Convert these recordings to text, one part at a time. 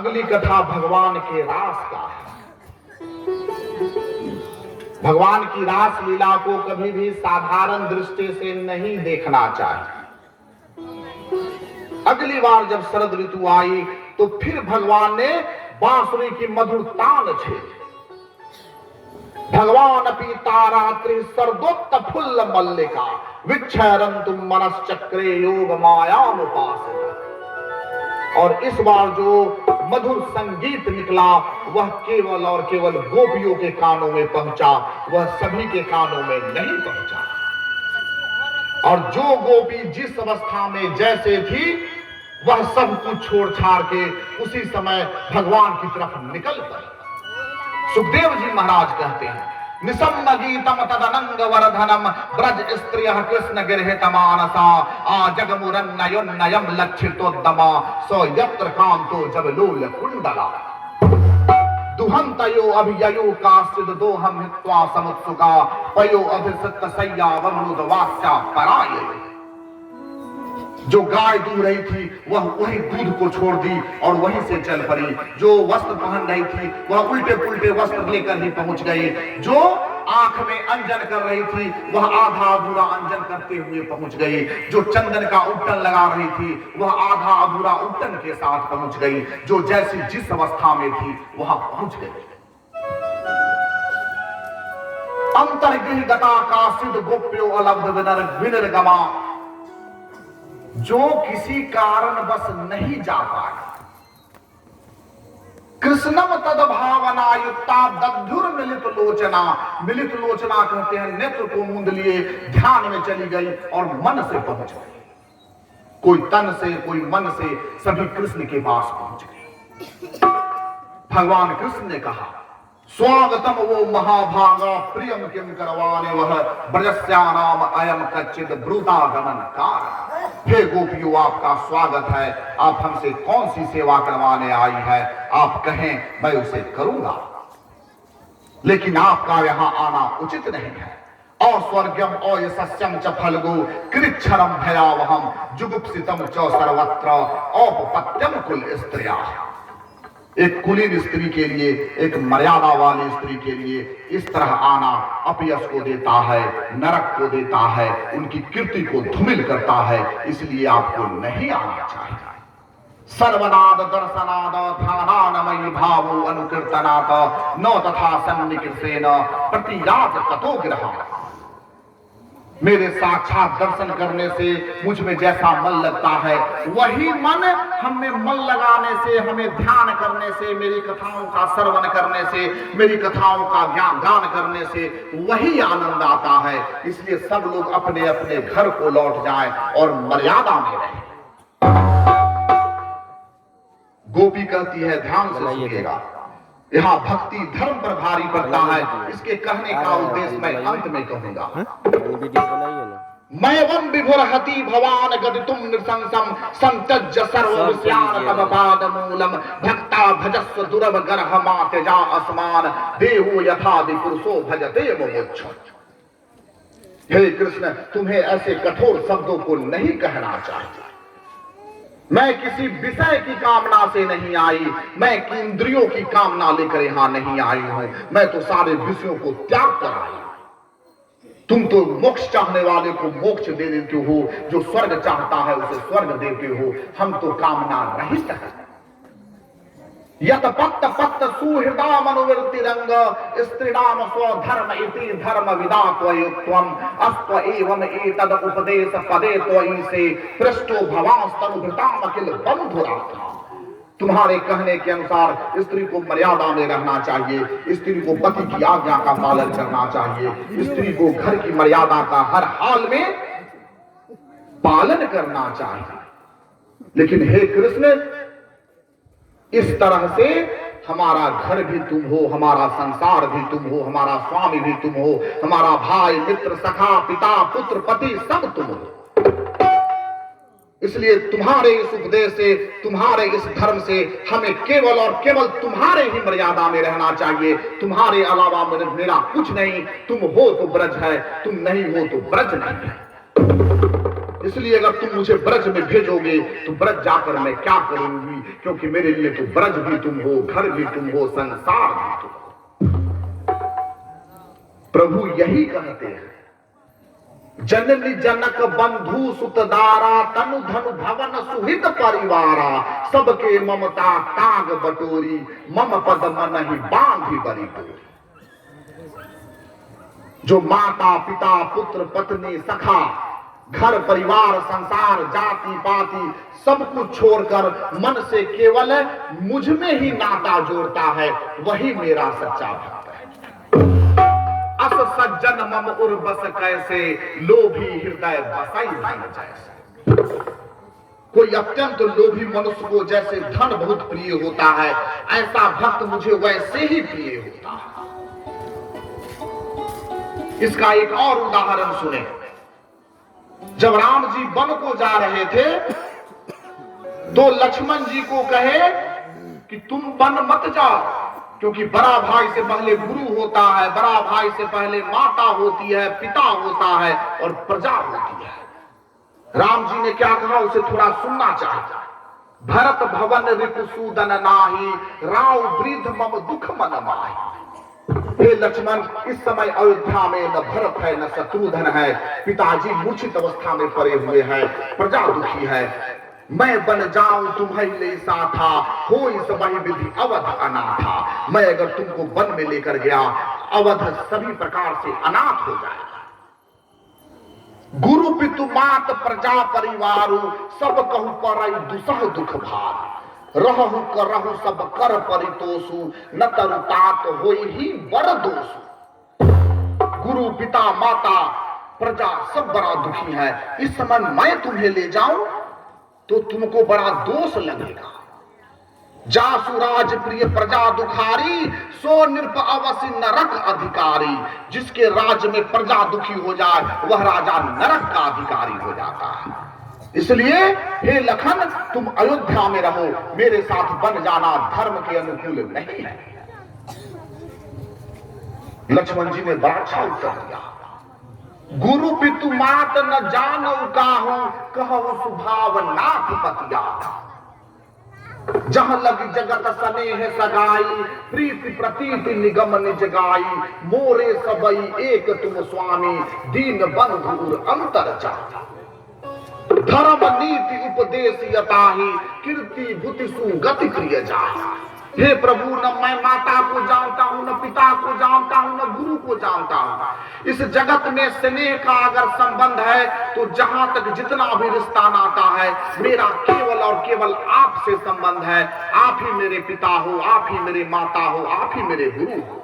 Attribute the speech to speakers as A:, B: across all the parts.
A: अगली कथा भगवान के रास का है। भगवान की रास लीला को कभी भी साधारण दृष्टि से नहीं देखना चाहिए। अगली बार जब शरद ऋतु आई तो फिर भगवान ने बांसुरी की मधुर तान छेड़ी। भगवान अपनी तारात्रि सर्दोत्त फुल्ल मल्लिका विच्छरन्तु मनश्चक्रे योग मायामुपासिता। और इस बार जो मधुर संगीत निकला वह केवल और केवल गोपियों के कानों में पहुंचा, वह सभी के कानों में नहीं पहुंचा। और जो गोपी जिस अवस्था में जैसे थी वह सब कुछ छोड़ छाड़ के उसी समय भगवान की तरफ निकल पड़ी। सुखदेव जी महाराज कहते हैं, निसम्म गीतम तदनंग वर्धनम ब्रज स्त्रियः कृष्ण गिरहित मानसा आ जगमुरन्नयोन्नयम लक्षितोद्दमा सो यत्र कांतो जबलोल कुंडला दुहंतयो अभिययो काश्चिद दोहम हित्वा समुत्सुका पयो अभिसत्त सय्या वमनुद वास्या पराये। जो गाय दूह रही थी वह वही दूध को छोड़ दी और वहीं से चल पड़ी। जो वस्त्र पहन रही थी वह उल्टे पुल्टे वस्त्र लेकर ही पहुंच गई। जो आंख में अंजन कर रही थी वह आधा अधूरा अंजन करते हुए पहुंच गई। जो चंदन का उट्टन लगा रही थी वह आधा अधूरा उट्टन के साथ पहुंच गई। जो जैसी जिस अवस्था में थी वहां पहुंच गई। अंतर्गृह गता का सिद्ध गोप्यो अलब्ध विनर्गमा। जो किसी कारण बस नहीं जा पाए कृष्णम तद भावना युक्ता दध्युर मिलित लोचना। मिलित लोचना कहते हैं नेत्र को मूंद लिए ध्यान में चली गई और मन से पहुंच गई। कोई तन से कोई मन से सभी कृष्ण के पास पहुंच गए। भगवान कृष्ण ने कहा, स्वागतम वो महाभागा प्रियम किम करवाने वह ब्रजस्यानाम अयम कच्चिद ब्रूतागमन कार। हे गोपियों, आपका स्वागत है। आप हमसे कौन सी सेवा करवाने आई है? आप कहें मैं उसे करूंगा, लेकिन आपका यहां आना उचित नहीं है। अस्वर्ग्यम अयशस्यम च फल्गु कृच्छरम भयावहम जुगुप्सितम च सर्वत्र औपपत्यम कुल स्त्रिया। एक कुलीन स्त्री के लिए, एक मर्यादा वाली स्त्री के लिए इस तरह आना अपयश को देता है, नरक को देता है, उनकी कीर्ति को धूमिल करता है। इसलिए आपको नहीं आना चाहिए। सर्वनाद दर्शनाद ध्यानानमयी भावो अनुकीर्तनात् न तथा सन्निकृतेन प्रतियात ततो ग्रह। मेरे साक्षात दर्शन करने से मुझ में जैसा मन लगता है वही मन हमें मन लगाने से, हमें ध्यान करने से, मेरी कथाओं का श्रवण करने से, मेरी कथाओं का गान करने से वही आनंद आता है। इसलिए सब लोग अपने अपने घर को लौट जाएं और मर्यादा में रहें। गोपी कहती है, ध्यान से सुनिएगा, यहाँ भक्ति धर्म पर भारी पड़ता है। इसके कहने का उद्देश्य मैं अंत में कहूंगा। मैं वम विभुरहति भवान गदितुम नृशंसम संत्यज्य सर्व विषयान तव पाद मूलम भक्ता भजस्व दुर्भ गर्ह मात्यजा अस्मान देहो यथादि पुरुषो भजते मोक्ष। हे कृष्ण, तुम्हें ऐसे कठोर शब्दों को नहीं कहना चाहिए। मैं किसी विषय की कामना से नहीं आई, मैं इंद्रियों की कामना लेकर यहां नहीं आई हूं। मैं तो सारे विषयों को त्याग कर आई। तुम तो मोक्ष चाहने वाले को मोक्ष दे देते हो, जो स्वर्ग चाहता है उसे स्वर्ग देते हो। हम तो कामना रहित हैं। यत पत्त पत्त सुहृदा मनुवृत्ति रंग स्त्रीणाम स्वधर्म इति धर्म विदा त्वयुक्तम अस्त्व एवं एतद उपदेश पदे त्वयि से पृष्ठो भवांस्तनुभृताम अखिल बंधुराथा। तुम्हारे कहने के अनुसार स्त्री को मर्यादा में रहना चाहिए, स्त्री को पति की आज्ञा का पालन करना चाहिए, स्त्री को घर की मर्यादा का हर हाल में पालन करना चाहिए। लेकिन हे कृष्ण, इस तरह से हमारा घर भी तुम हो, हमारा संसार भी तुम हो, हमारा स्वामी भी तुम हो, हमारा भाई मित्र सखा पिता पुत्र पति सब तुम हो। इसलिए तुम्हारे इस उपदेश से, तुम्हारे इस धर्म से हमें केवल और केवल तुम्हारे ही मर्यादा में रहना चाहिए। तुम्हारे अलावा मेरा कुछ नहीं। तुम हो तो ब्रज है, तुम नहीं हो तो ब्रज नहीं है। इसलिए अगर तुम मुझे ब्रज में भेजोगे तो ब्रज जाकर मैं क्या करूंगी, क्योंकि मेरे लिए तो ब्रज भी तुम हो, घर भी तुम हो, संसार भी तुम हो। प्रभु यही कहते हैं, जननी जनक बंधु सुतदारा तनु धनु भवन सुहित परिवारा, सबके ममता ताग बटोरी मम पद मन ही बांधी बरी डोरी। जो माता पिता पुत्र पत्नी सखा घर परिवार संसार जाति पाति सब कुछ छोड़कर मन से केवल मुझ में ही नाता जोड़ता है, वही मेरा सच्चा भक्त है। अस सज्जन मम उर बस कैसे, लोभी हृदय बसाई धन जैसे। कोई अत्यंत लोभी मनुष्य को जैसे धन बहुत प्रिय होता है, ऐसा भक्त मुझे वैसे ही प्रिय होता है। इसका एक और उदाहरण सुने। जब राम जी वन को जा रहे थे तो लक्ष्मण जी को कहे कि तुम वन मत जाओ, क्योंकि बड़ा भाई से पहले गुरु होता है, बड़ा भाई से पहले माता होती है, पिता होता है और प्रजा होती है। राम जी ने क्या कहा, उसे थोड़ा सुनना चाहिए। भरत भवन रिपुसूदन नाही, राव वृद्ध मम दुख मन माही। हे लक्ष्मण, इस समय अयोध्या में न भरत है न शत्रुघ्न है, पिताजी मूर्छित अवस्था में पड़े हुए हैं, प्रजा दुखी है। मैं बन जाऊं तुम्हें ले साथा, हो इस वही विधि अवध अनाथा। मैं अगर तुमको वन में लेकर गया, अवध सभी प्रकार से अनाथ हो जाएगा। गुरु पितु मात प्रजा परिवारु, सब कहु पर दुसह दुख भार। रहु करहु सब कर परितोषु, न तरु तात होई ही बड़ दोषु। गुरु पिता माता प्रजा सब बड़ा दुखी है। इस समय मैं तुम्हें ले जाऊं तो तुमको बड़ा दोष लगेगा। जासु राज प्रिय प्रजा दुखारी, सो नृप अवश्य नरक अधिकारी। जिसके राज्य में प्रजा दुखी हो जाए वह राजा नरक का अधिकारी हो जाता है। इसलिए हे लखन, तुम अयोध्या में रहो, मेरे साथ बन जाना धर्म के अनुकूल नहीं है। लक्ष्मण जी ने बड़ा अच्छा उत्तर दिया। गुरु पितु मात न जानऊ काहू, कहू सुभाव नाथ पतिया। जहां लगी जगत स्नेह सगाई, प्रीति प्रतीति निगम निज गाई। मोरे सबई एक तुम स्वामी, दीन बंधु अंतर चाही। धर्म नीति उपदेश यताही, कीर्ति भूति सुगति प्रिय जाहि। हे प्रभु, न मैं माता को जानता हूं, न पिता को जानता हूं, न गुरु को जानता हूं। इस जगत में स्नेह का अगर संबंध है तो जहां तक जितना भी रिश्ता नाता है, मेरा केवल और केवल आपसे संबंध है। आप ही मेरे पिता हो, आप ही मेरे माता हो, आप ही मेरे गुरु हो।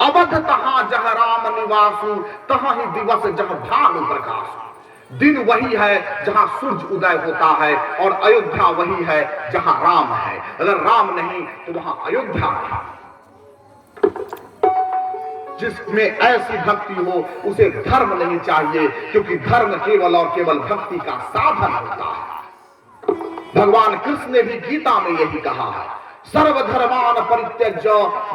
A: अवध तहां जह राम निवासु, तहां ही दिवस जह भानु प्रकाश। दिन वही है जहां सूरज उदय होता है, और अयोध्या वही है जहां राम है। अगर राम नहीं तो वहां अयोध्या है। जिसमें ऐसी भक्ति हो उसे धर्म नहीं चाहिए, क्योंकि धर्म केवल और केवल भक्ति का साधन होता है। भगवान कृष्ण ने भी गीता में यही कहा है, सर्वधर्मान परित्यज्य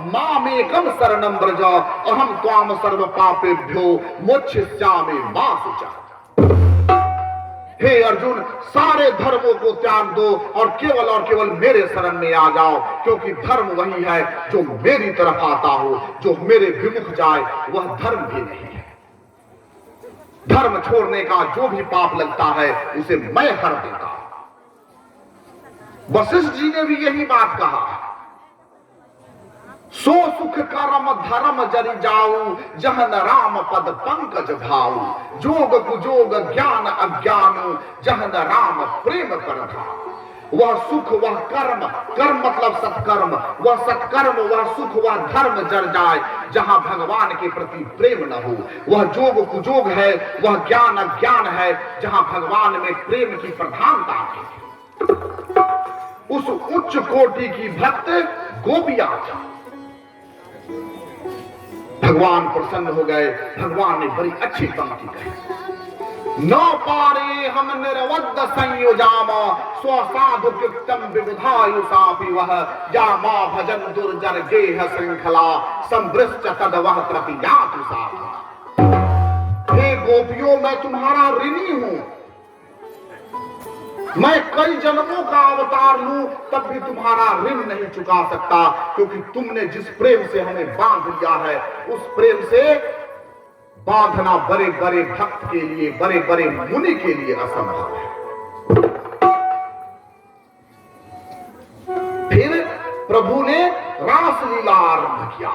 A: मामेकम शरणं व्रज, अहम त्वाम सर्व पापेभ्यो मोक्षयिष्यामि मा शुचः। हे अर्जुन, सारे धर्मों को त्याग दो और केवल मेरे शरण में आ जाओ, क्योंकि धर्म वही है जो मेरी तरफ आता हो। जो मेरे विमुख जाए वह धर्म भी नहीं है। धर्म छोड़ने का जो भी पाप लगता है उसे मैं हर देता हूं। वशिष्ठ जी ने भी यही बात कहा, सो सुख कर्म धर्म जरि जाऊ, जहन राम पद पंकज भाऊ। जोग कुजोग ज्ञान अज्ञानु, जहन राम प्रेम कर भाऊ। वह सुख वह कर्म, कर्म मतलब सत्कर्म, वह सत्कर्म वह सुख वह धर्म जर जाए जहां भगवान के प्रति प्रेम न हो। वह जोग कुजोग है, वह ज्ञान अज्ञान है जहां भगवान में प्रेम की प्रधानता है। उस उच्च कोटि की भक्त गोपिया थी। भगवान प्रसन्न हो गए। भगवान ने बड़ी अच्छी पंक्ति कही, न पारे हम निर्वद्ध संयोजाम, स्वसाधु कृत्यम विबुधायुषापि वह, या मां भजन दुर्जन गेह श्रृंखला, संवृश्च तद वह प्रतियातु साधु। हे गोपियों, मैं तुम्हारा ऋणी हूं, मैं कई जन्मों का अवतार लूं तब भी तुम्हारा ऋण नहीं चुका सकता, क्योंकि तुमने जिस प्रेम से हमें बांध लिया है उस प्रेम से बांधना बड़े बड़े भक्त के लिए, बड़े बड़े मुनि के लिए असंभव है। फिर प्रभु ने रासलीला आरंभ किया।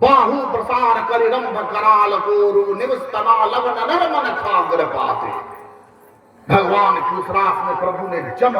A: बाहु प्रसार करिरंभ कराल कोरु निवस्तना लवन नरमन खाग्र पाते। भगवान की उस रास में प्रभु ने जम